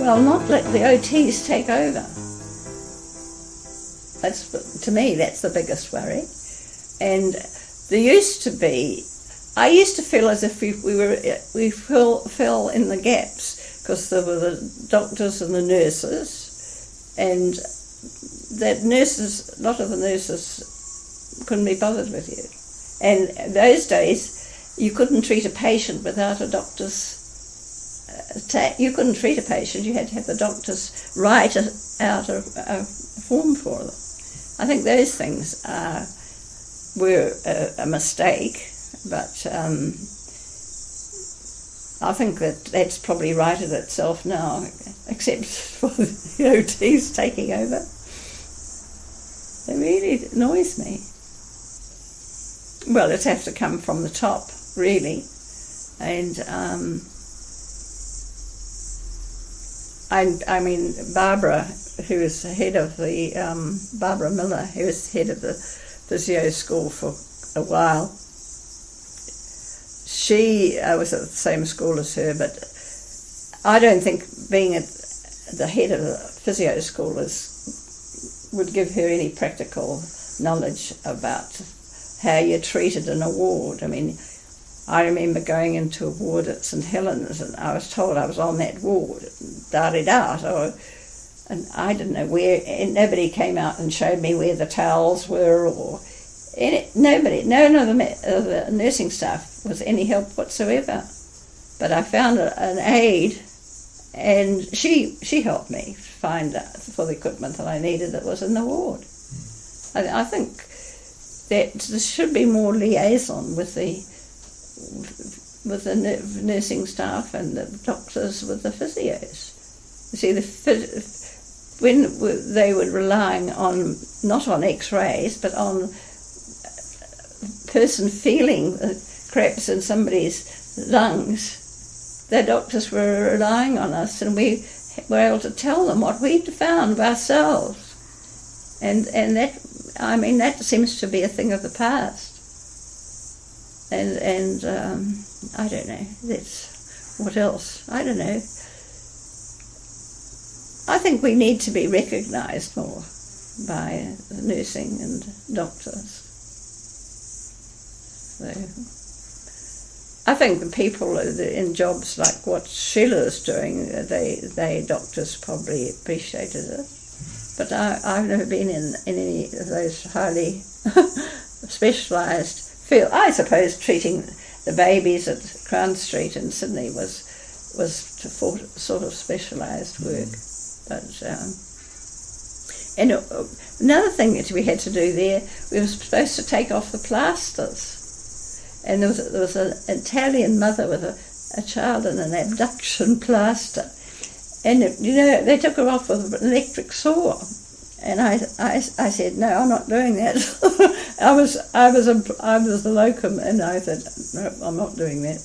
Well, not let the OTs take over. That's, to me, that's the biggest worry. And there used to be, I used to feel as if we fell in the gaps, because there were the doctors and the nurses, and that nurses, a lot of the nurses couldn't be bothered with you. And those days, you couldn't treat a patient without a doctor's you couldn't treat a patient, you had to have the doctors write out a form for them. I think those things were a mistake, but I think that's probably righted itself now, except for the OTs taking over. It really annoys me. Well, it'd have to come from the top, really, and I mean, Barbara, who was head of the, Barbara Miller, who was head of the physio school for a while, she was at the same school as her, but I don't think being at the head of the physio school would give her any practical knowledge about how you're treated in a ward. I mean, I remember going into a ward at St Helens, and I was told I was on that ward, and I didn't know where, and nobody came out and showed me where the towels were, or nobody, none of the nursing staff was any help whatsoever. But I found an aide, and she helped me find out for the equipment that I needed that was in the ward. I think that there should be more liaison with the nursing staff and the doctors with the physios. You see, when they were relying on, not on x-rays, but on person feeling cracks in somebody's lungs, the doctors were relying on us, and we were able to tell them what we'd found ourselves. And that, I mean, that seems to be a thing of the past. And I don't know, that's, what else? I don't know. I think we need to be recognised more by nursing and doctors. So I think the people in jobs like what Sheila's doing, they doctors probably appreciated it. But I've never been in any of those highly specialised field. I suppose treating the babies at Crown Street in Sydney was sort of specialised work. But and another thing that we had to do there, we were supposed to take off the plasters, and there was an Italian mother with a child in an abduction plaster, and you know, they took her off with an electric saw. And I said, no, I'm not doing that. I was the locum, and I said, no, I'm not doing that.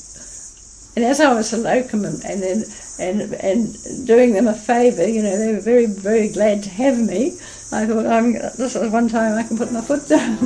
And as I was a locum and doing them a favour, you know, they were very, very glad to have me. I thought, this is one time I can put my foot down.